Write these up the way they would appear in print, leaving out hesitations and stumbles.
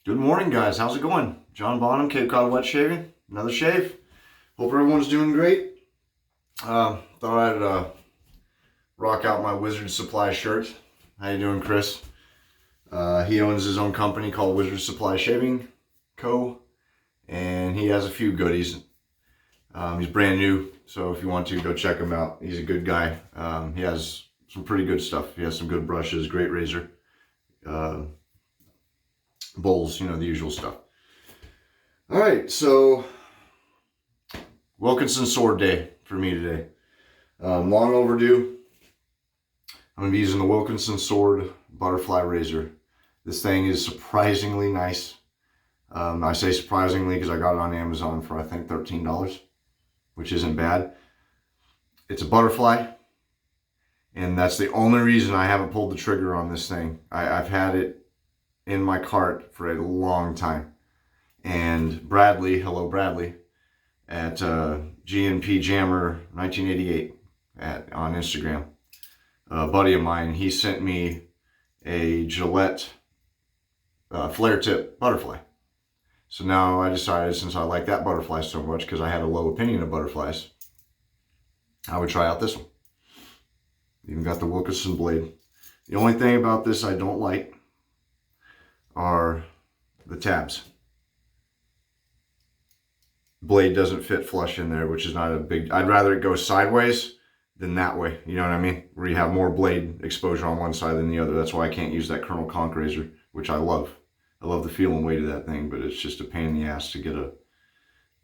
Good morning, guys. How's it going? John Bonham, Cape Cod Wet Shaving. Another shave. Hope everyone's doing great. Thought I'd rock out my Wizard Supply shirt. How you doing, Chris? He owns his own company called Wizard Supply Shaving Co. And he has a few goodies. He's brand new, so if you want to, go check him out. He's a good guy. He has some pretty good stuff. He has some good brushes, great razor. Bowls, you know, the usual stuff. All right, so Wilkinson sword day for me today. Long overdue. I'm going to be using the Wilkinson sword butterfly razor. This thing is surprisingly nice. I say surprisingly because I got it on Amazon for I think $13, which isn't bad. It's a butterfly, and that's the only reason I haven't pulled the trigger on this thing. I've had it in my cart for a long time, and Bradley, hello Bradley, at GNP Jammer 1988 on Instagram, a buddy of mine, he sent me a Gillette flare tip butterfly. So now I decided, since I like that butterfly so much, because I had a low opinion of butterflies, I would try out this one. Even got the Wilkinson blade. The only thing about this I don't like are the tabs. Blade doesn't fit flush in there, which is not a big... I'd rather it go sideways than that way, you know what I mean? Where you have more blade exposure on one side than the other. That's why I can't use that Colonel Conk razor, which I love. I love the feel and weight of that thing, but it's just a pain in the ass to get a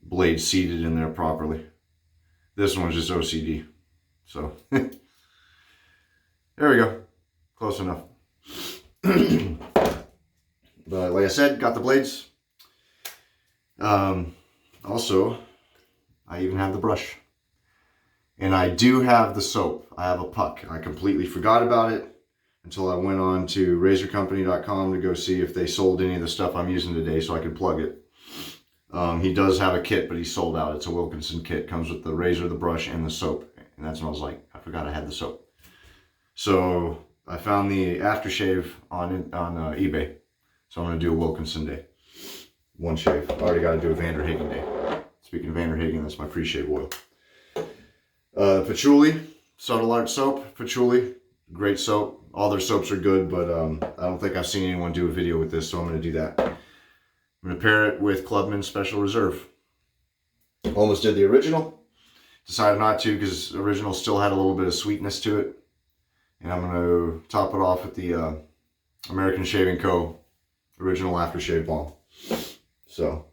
blade seated in there properly. This one's just OCD. So, there we go. Close enough. But like I said, got the blades. Also, I even have the brush. And I do have the soap. I have a puck. I completely forgot about it until I went on to razorcompany.com to go see if they sold any of the stuff I'm using today so I could plug it. He does have a kit, but he's sold out. It's a Wilkinson kit. Comes with the razor, the brush, and the soap. And that's when I was like, I forgot I had the soap. So I found the Aftershave on eBay. So I'm going to do a Wilkinson day. One shave. I already got to do a Van der Hagen day. Speaking of Van der Hagen, that's my pre-shave oil. Patchouli, Subtle Art soap. Patchouli, great soap. All their soaps are good, but I don't think I've seen anyone do a video with this, so I'm going to do that. I'm going to pair it with Clubman Special Reserve. Almost did the original. Decided not to because the original still had a little bit of sweetness to it. And I'm going to top it off with the American Shaving Co. Original Aftershave Balm. So,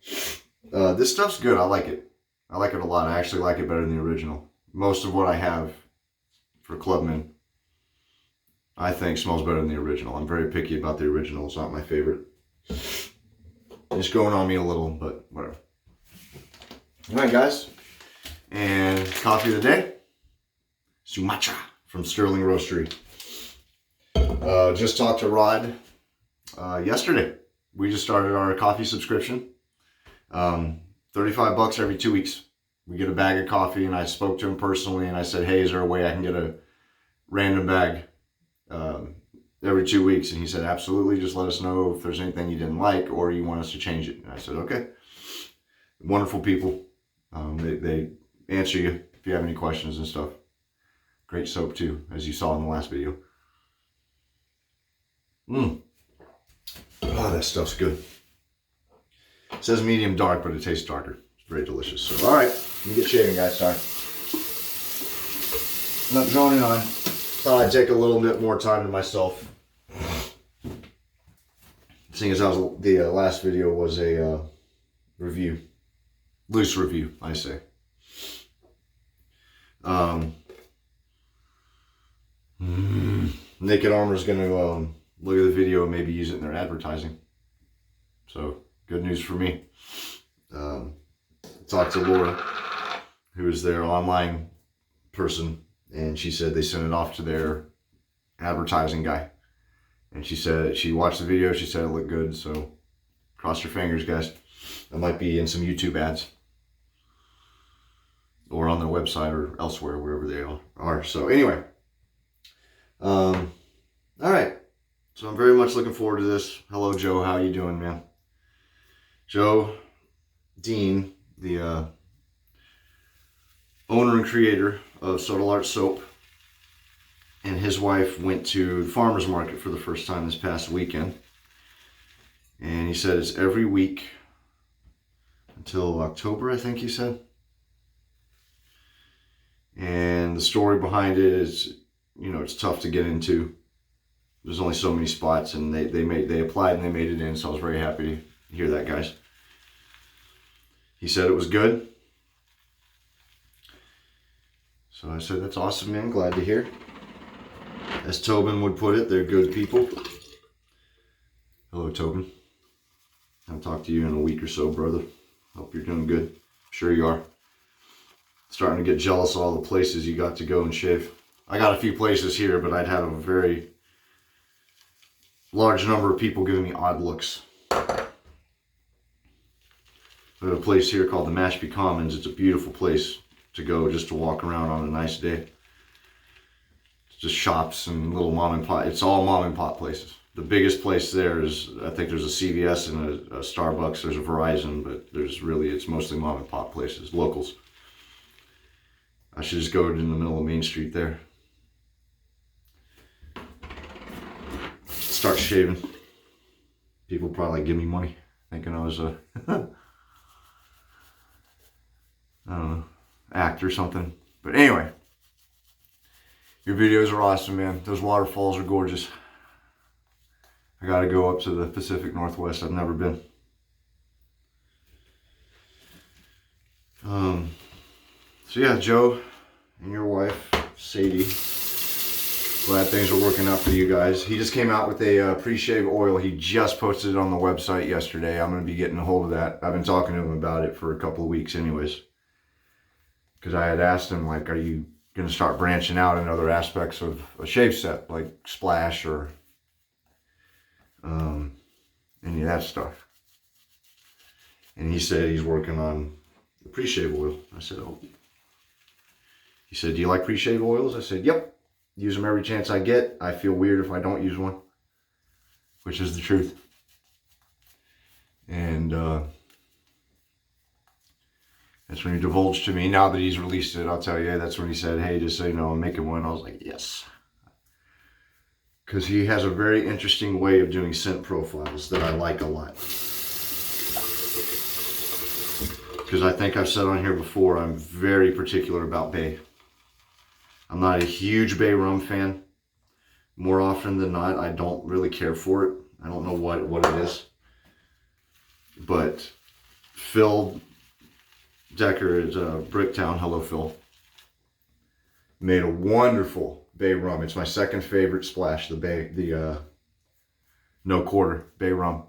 this stuff's good. I like it. I like it a lot. I actually like it better than the original. Most of what I have for Clubman, I think, smells better than the original. I'm very picky about the original. It's not my favorite. It's going on me a little, but whatever. Alright, guys. And coffee of the day. Sumatra from Sterling Roastery. Just talked to Rod yesterday. We just started our coffee subscription. $35 every 2 weeks. We get a bag of coffee, and I spoke to him personally, and I said, hey, is there a way I can get a random bag every 2 weeks? And he said, absolutely, just let us know if there's anything you didn't like or you want us to change it. And I said, okay. Wonderful people. They answer you if you have any questions and stuff. Great soap too, as you saw in the last video. Oh, that stuff's good. It says medium dark, but it tastes darker. It's very delicious. So, all right, let me get shaving, guys. Sorry. Not droning on. Thought I'd take a little bit more time to myself. Seeing as how the last video was a review. Loose review, I say. Naked Armor's going to look at the video and maybe use it in their advertising. So, good news for me. Talked to Laura, who is their online person, and she said they sent it off to their advertising guy. And she said she watched the video, she said it looked good, so cross your fingers, guys. It might be in some YouTube ads. Or on their website or elsewhere, wherever they are. So anyway. Alright. So I'm very much looking forward to this. Hello, Joe. How you doing, man? Joe Dean, the owner and creator of Subtle Art Soap, and his wife went to the farmer's market for the first time this past weekend. And he said it's every week until October, I think he said. And the story behind it is, you know, it's tough to get into. There's only so many spots, and they applied and they made it in, so I was very happy to hear that, guys. He said it was good. So I said, that's awesome, man. Glad to hear. As Tobin would put it, they're good people. Hello, Tobin. I'll talk to you in a week or so, brother. Hope you're doing good. I'm sure you are. Starting to get jealous of all the places you got to go and shave. I got a few places here, but I'd had a very large number of people giving me odd looks. We have a place here called the Mashpee Commons. It's a beautiful place to go just to walk around on a nice day. It's just shops and little mom and pop. It's all mom and pop places. The biggest place there is, I think there's a CVS and a Starbucks. There's a Verizon, but it's mostly mom and pop places, locals. I should just go in the middle of Main Street there. Start shaving. People probably give me money, thinking I was a, I don't know, actor or something. But anyway, your videos are awesome, man. Those waterfalls are gorgeous. I gotta go up to the Pacific Northwest. I've never been. So yeah, Joe and your wife, Sadie, glad things are working out for you guys. He just came out with a pre-shave oil. He just posted it on the website yesterday. I'm going to be getting a hold of that. I've been talking to him about it for a couple of weeks anyways. Because I had asked him, like, are you going to start branching out in other aspects of a shave set, like splash or any of that stuff? And he said he's working on the pre-shave oil. I said, oh. He said, do you like pre-shave oils? I said, yep. Use them every chance I get. I feel weird if I don't use one, which is the truth. And that's when he divulged to me. Now that he's released it, I'll tell you, that's when he said, hey, just so you know, I'm making one. I was like, yes. Because he has a very interesting way of doing scent profiles that I like a lot. Because I think I've said on here before, I'm very particular about bay. I'm not a huge bay rum fan. More often than not, I don't really care for it. I don't know what it is. But Phil Decker at Bricktown, hello Phil, made a wonderful bay rum. It's my second favorite splash, the no quarter bay rum.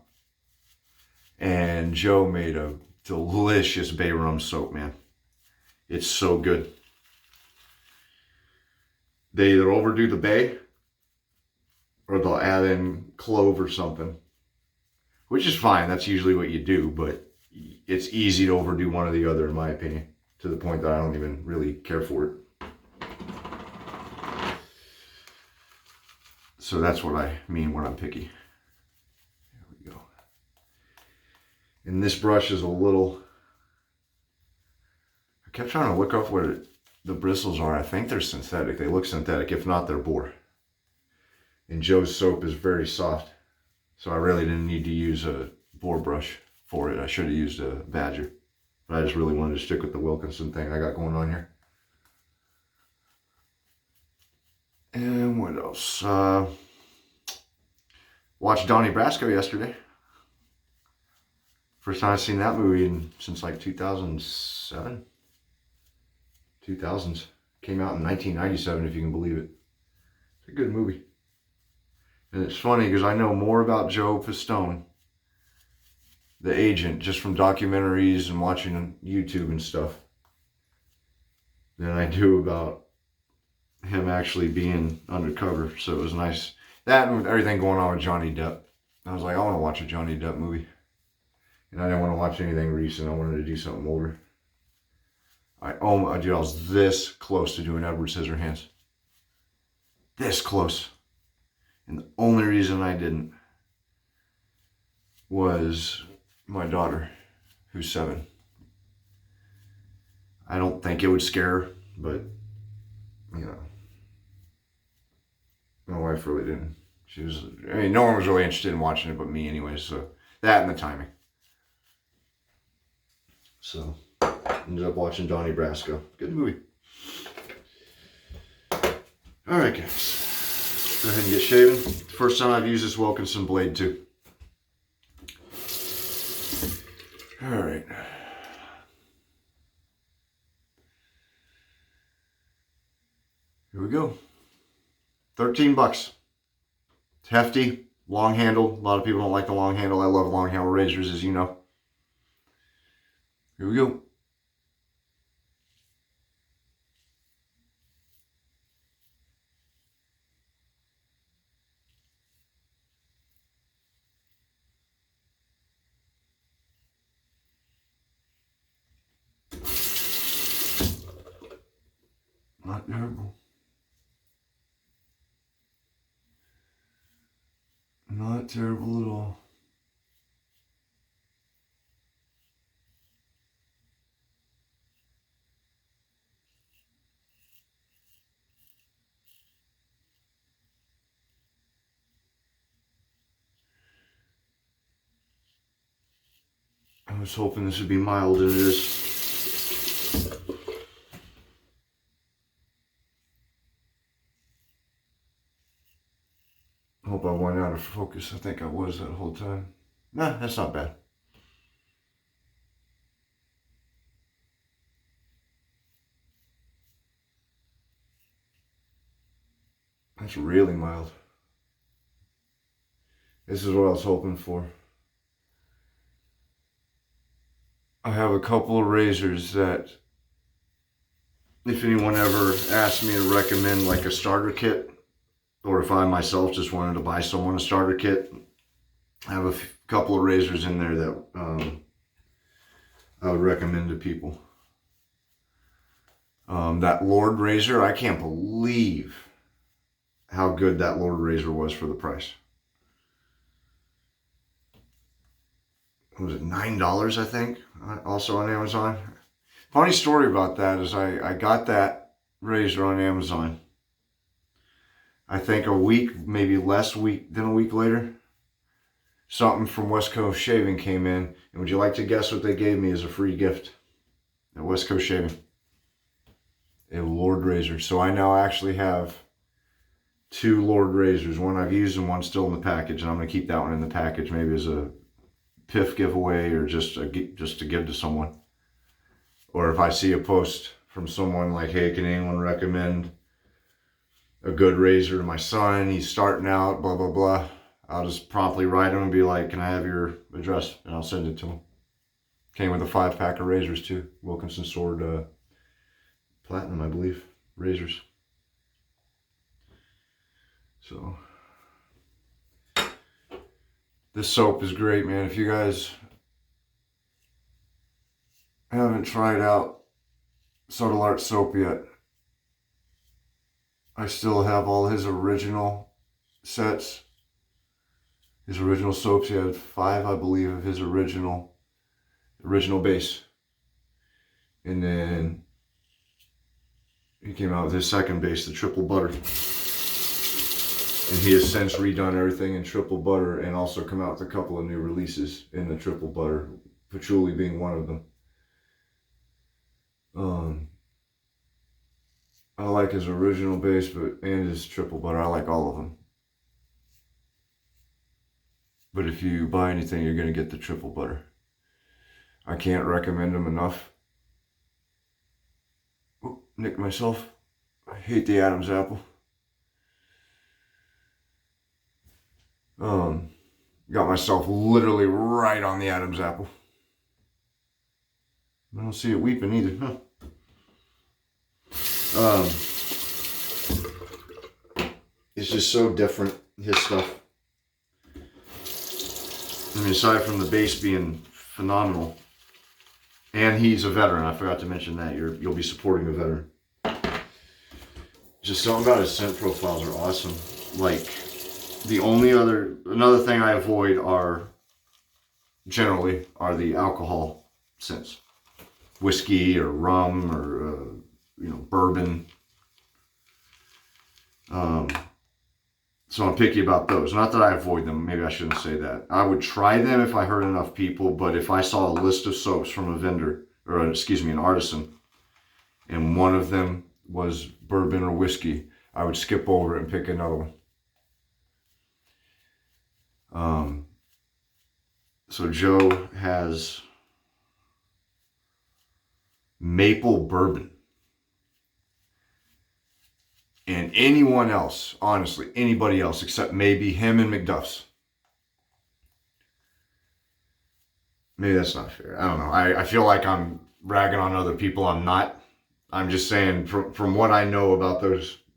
And Joe made a delicious bay rum soap, man. It's so good. They either overdo the bay or they'll add in clove or something, which is fine. That's usually what you do, but it's easy to overdo one or the other, in my opinion, to the point that I don't even really care for it. So that's what I mean when I'm picky. There we go. And this brush is a little, I kept trying to look up what the bristles are. I think they're synthetic. They look synthetic. If not, they're boar. And Joe's soap is very soft. So I really didn't need to use a boar brush for it. I should have used a badger. But I just really wanted to stick with the Wilkinson thing I got going on here. And what else? Watched Donnie Brasco yesterday. First time I've seen that movie since like 2007. 2000s. Came out in 1997, if you can believe it. It's a good movie. And it's funny because I know more about Joe Pistone, the agent, just from documentaries and watching YouTube and stuff, than I do about him actually being undercover. So it was nice. That and with everything going on with Johnny Depp. I was like, I want to watch a Johnny Depp movie. And I didn't want to watch anything recent. I wanted to do something older. Dude, I was this close to doing Edward Scissorhands. This close. And the only reason I didn't was my daughter. who's 7. I don't think it would scare her, but, you know, my wife really didn't. She was, I mean, no one was really interested in watching it but me anyway, so that and the timing. So, ended up watching Donnie Brasco. Good movie. Alright guys, go ahead and get shaving. First time I've used this Wilkinson blade too. Alright. Here we go. 13 bucks. It's hefty, long handle. A lot of people don't like the long handle. I love long handle razors, as you know. Here we go. Not terrible. Not terrible at all. I was hoping this would be mild, and it is. Hope I went out of focus. I think I was that whole time. Nah, that's not bad. That's really mild. This is what I was hoping for. I have a couple of razors that, if anyone ever asked me to recommend like a starter kit, or if I myself just wanted to buy someone a starter kit, I have a couple of razors in there that I would recommend to people. That Lord razor, I can't believe how good that Lord razor was for the price. What was it, $9 I think, also on Amazon. Funny story about that is I got that razor on Amazon. I think a week, maybe less than a week later, something from West Coast Shaving came in. And would you like to guess what they gave me as a free gift at West Coast Shaving? A Lord razor. So I now actually have 2 Lord razors. One I've used and one still in the package. And I'm going to keep that one in the package, maybe as a piff giveaway or just to give to someone. Or if I see a post from someone like, hey, can anyone recommend a good razor to my son? He's starting out, blah, blah, blah. I'll just promptly write him and be like, can I have your address? And I'll send it to him. Came with a 5-pack of razors too. Wilkinson Sword Platinum, I believe, razors. So, this soap is great, man. If you guys haven't tried out Subtle Art soap yet, I still have all his original sets. His original soaps. He had 5, I believe, of his original base. And then he came out with his second base, the triple butter. And he has since redone everything in triple butter and also come out with a couple of new releases in the triple butter, Patchouli being one of them. I like his original base and his triple butter. I like all of them. But if you buy anything, you're going to get the triple butter. I can't recommend them enough. Oh, nicked myself. I hate the Adam's apple. Got myself literally right on the Adam's apple. I don't see it weeping either, huh? It's just so different, his stuff. I mean, aside from the base being phenomenal, and he's a veteran. I forgot to mention that. You'll be supporting a veteran. Just something about his scent profiles are awesome. Like, another thing I avoid generally are the alcohol scents. Whiskey or rum or, you know, bourbon. So I'm picky about those. Not that I avoid them. Maybe I shouldn't say that. I would try them if I heard enough people, but if I saw a list of soaps from a vendor, or excuse me, an artisan, and one of them was bourbon or whiskey, I would skip over it and pick another one. So Joe has maple bourbon. And anyone else, honestly, anybody else except maybe him and McDuff's. Maybe that's not fair. I don't know. I feel like I'm ragging on other people. I'm not. I'm just saying from what I know about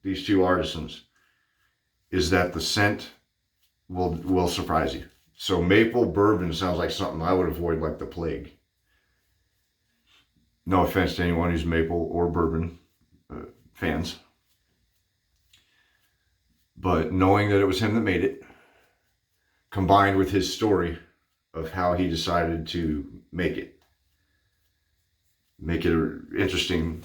these two artisans is that the scent will surprise you. So maple bourbon sounds like something I would avoid like the plague. No offense to anyone who's maple or bourbon fans. But knowing that it was him that made it, combined with his story of how he decided to make it an interesting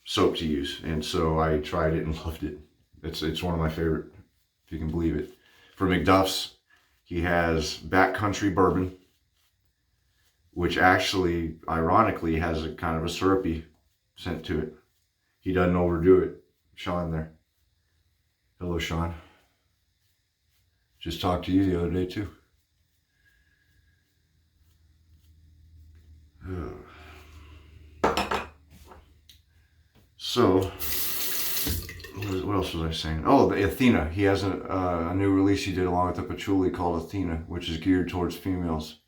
soap to use. And so I tried it and loved it. It's one of my favorite, if you can believe it. For McDuff's, he has backcountry bourbon, which actually, ironically, has a kind of a syrupy scent to it. He doesn't overdo it. Sean there. Hello, Sean. Just talked to you the other day, too. So, what else was I saying? Oh, the Athena. He has a new release he did along with the Patchouli called Athena, which is geared towards females.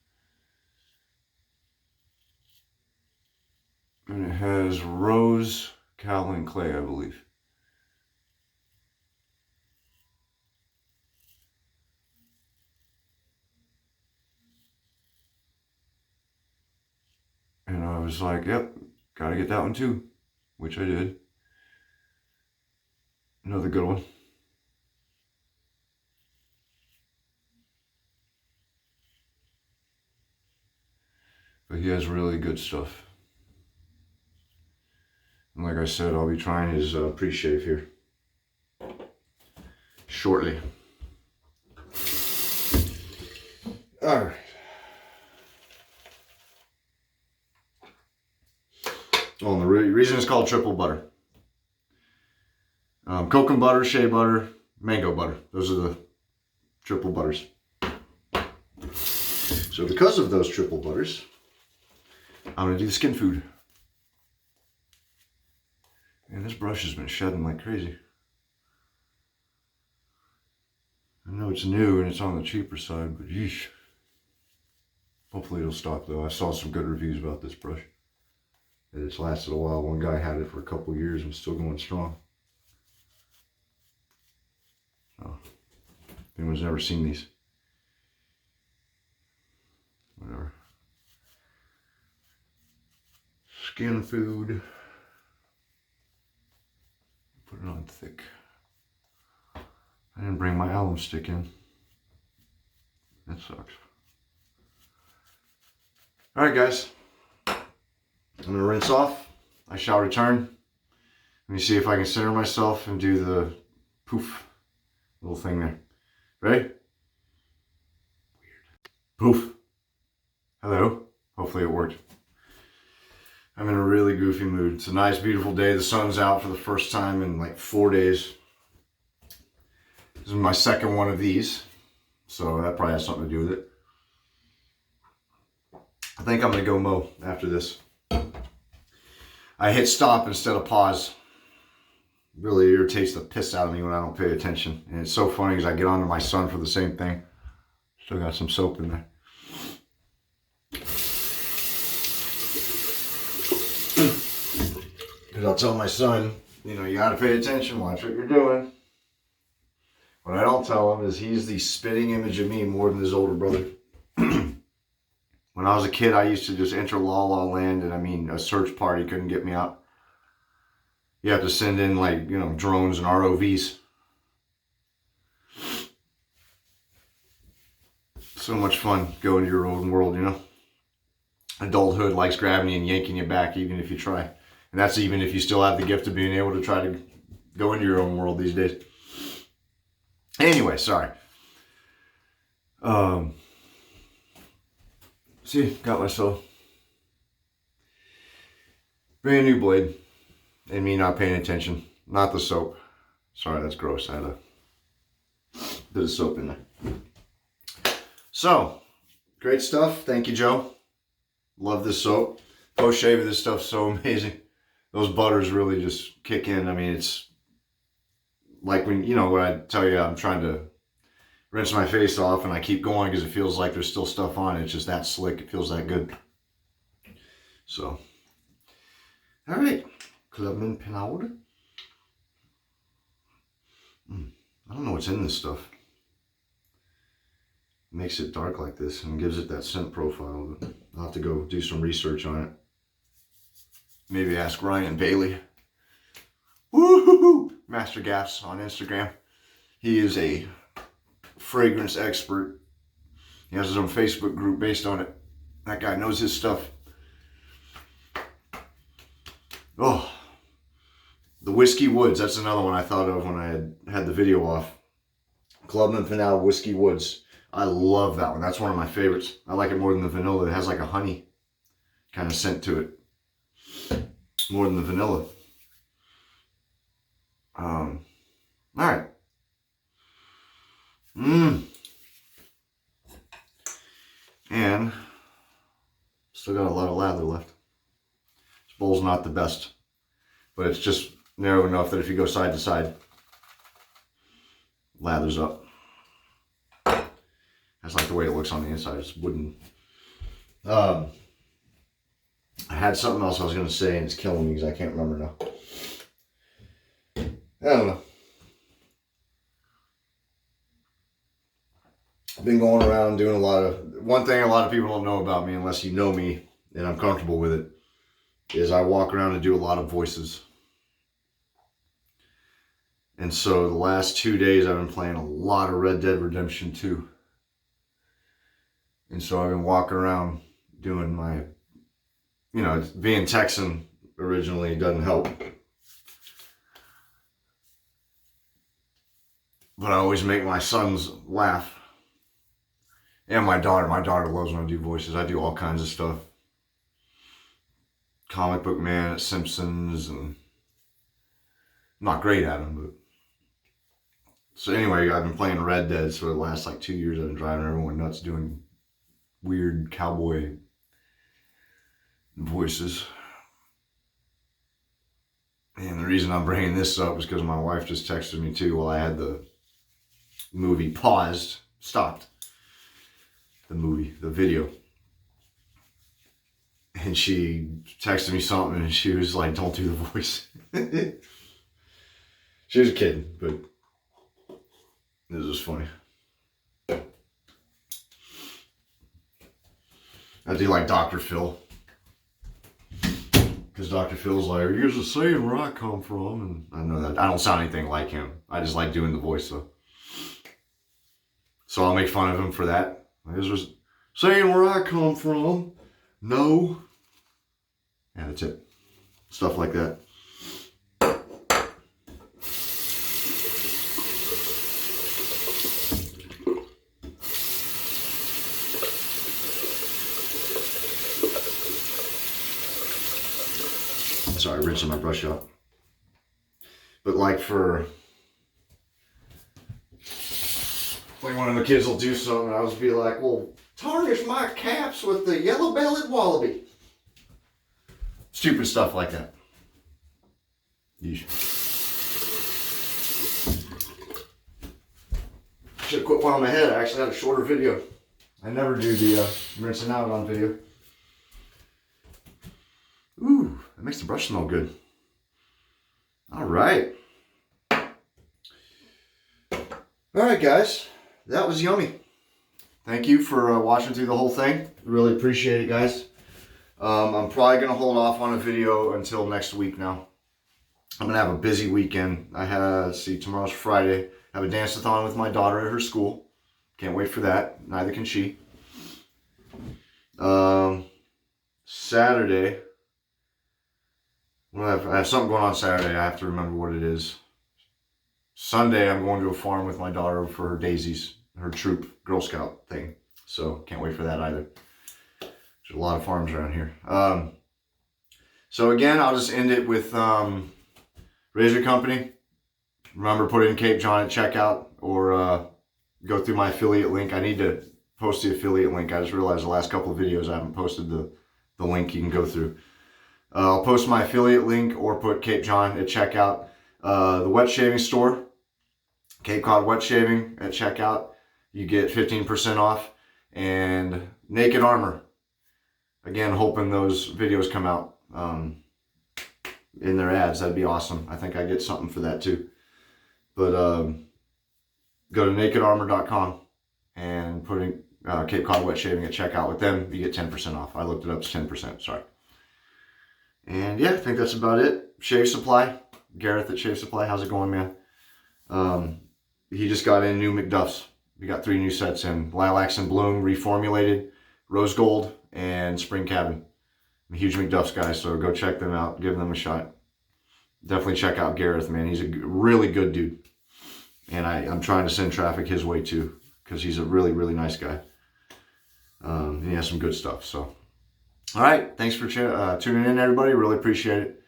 And it has rose, kaolin clay, I believe. And I was like, yep, gotta get that one too, which I did. Another good one. But he has really good stuff. And like I said, I'll be trying his pre-shave here shortly. All right. Oh, and the reason it's called triple butter. Coconut butter, shea butter, mango butter. Those are the triple butters. So because of those triple butters, I'm going to do the skin food. And this brush has been shedding like crazy. I know it's new and it's on the cheaper side, but yeesh. Hopefully it'll stop though. I saw some good reviews about this brush. It's lasted a while. One guy had it for a couple years and was still going strong. So, if anyone's never seen these, whatever. Skin food. Put it on thick. I didn't bring my alum stick in. That sucks. Alright guys. I'm going to rinse off. I shall return. Let me see if I can center myself and do the poof little thing there. Ready? Weird. Poof. Hello. Hopefully it worked. I'm in a really goofy mood. It's a nice, beautiful day. The sun's out for the first time in like 4 days. This is my second one of these, so that probably has something to do with it. I think I'm going to go mow after this. I hit stop instead of pause. It really irritates the piss out of me when I don't pay attention. And it's so funny because I get on to my son for the same thing. Still got some soap in there. Because I'll tell my son, you know, you got to pay attention, watch what you're doing. What I don't tell him is he's the spitting image of me more than his older brother. When I was a kid, I used to just enter La La Land, and I mean, a search party couldn't get me out. You have to send in, like, you know, drones and ROVs. So much fun going to your own world, you know. adulthood likes grabbing you and yanking you back, even if you try. And that's even if you still have the gift of being able to try to go into your own world these days. Anyway, sorry. See, got myself brand new blade, and me not paying attention. Not the soap. Sorry, that's gross. I had a bit of soap in there. So, great stuff. Thank you, Joe. Love this soap. Post-shave of this stuff's so amazing. Those butters really just kick in. I mean, it's like when, you know, when I tell you I'm trying to rinse my face off and I keep going because it feels like there's still stuff on it. It's just that slick. It feels that good. So, all right. Clubman Penald. I don't know what's in this stuff. It makes it dark like this and gives it that scent profile. But I'll have to go do some research on it. Maybe ask Ryan Bailey. Woohoo! Master Gaffs on Instagram. He is a fragrance expert. He has his own Facebook group based on it. That guy knows his stuff. Oh, the Whiskey Woods. That's another one I thought of when I had the video off. Clubman Penal Whiskey Woods. I love that one. That's one of my favorites. I like it more than the vanilla. It has like a honey kind of scent to it. More than the vanilla. All right. And still got a lot of lather left. This bowl's not the best, but it's just narrow enough that if you go side to side, lathers up. That's like the way it looks on the inside. It's wooden. I had something else I was going to say, and it's killing me because I can't remember now. I don't know. I've been going around doing a lot of... One thing a lot of people don't know about me, unless you know me and I'm comfortable with it, is I walk around and do a lot of voices. And so the last 2 days I've been playing a lot of Red Dead Redemption 2. And so I've been walking around doing my... You know, being Texan originally doesn't help. But I always make my sons laugh. And my daughter. My daughter loves when I do voices. I do all kinds of stuff. Comic book man at Simpsons. And I'm not great at them, but... So anyway, I've been playing Red Dead. So the last like 2 years I've been driving everyone nuts doing weird cowboy voices. And the reason I'm bringing this up is because my wife just texted me too while I had the movie paused, stopped the video. And she texted me something and she was like, don't do the voice. She was kidding, but this was funny. I do like Dr. Phil. Because Dr. Phil's like, here's a saying where I come from. And I know that. I don't sound anything like him. I just like doing the voice, though. So I'll make fun of him for that. Here's a saying where I come from. No. Yeah, that's it. Stuff like that. Sorry, rinsing my brush out. But like for like one of the kids will do something, I would be like, well, tarnish my caps with the yellow-bellied wallaby. Stupid stuff like that. Yeesh. Should have quit while my head. I actually had a shorter video. I never do the rinsing out on video. Ooh, that makes the brush smell good. All right. All right, guys. That was yummy. Thank you for watching through the whole thing. Really appreciate it, guys. I'm probably going to hold off on a video until next week now. I'm going to have a busy weekend. I have, let's see, tomorrow's Friday. I have a dance-a-thon with my daughter at her school. Can't wait for that. Neither can she. Saturday, I have something going on Saturday. I have to remember what it is. Sunday, I'm going to a farm with my daughter for her daisies, her troop Girl Scout thing. So can't wait for that either. There's a lot of farms around here. So again, I'll just end it with Razor Company. Remember, put in CAPEJOHN at checkout, or go through my affiliate link. I need to post the affiliate link. I just realized the last couple of videos I haven't posted the link you can go through. I'll post my affiliate link or put CAPEJOHN at checkout. The wet shaving store, Cape Cod Wet Shaving at checkout. You get 15% off. And Naked Armor. Again, hoping those videos come out in their ads. That'd be awesome. I think I get something for that too. But go to nakedarmor.com and put in Cape Cod Wet Shaving at checkout. With them, you get 10% off. I looked it up, it's 10%, sorry. And yeah, I think that's about it. Shave Supply, Gareth at Shave Supply, how's it going, man? He just got in new McDuffs. We got 3 new sets in. Lilacs and Bloom reformulated, Rose Gold, and Spring Cabin. I'm a huge McDuffs guy, so go check them out. Give them a shot. Definitely check out Gareth, man. He's a really good dude. And I'm trying to send traffic his way too, because he's a really, really nice guy. And he has some good stuff. So, all right. Thanks for tuning in, everybody. Really appreciate it.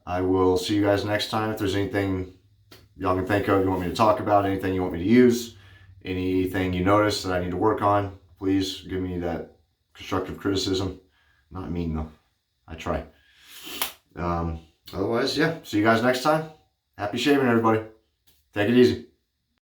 I will see you guys next time. If there's anything y'all can think of you want me to talk about, anything you want me to use, anything you notice that I need to work on, please give me that constructive criticism. Not mean though. I try. Otherwise, yeah. See you guys next time. Happy shaving, everybody. Take it easy.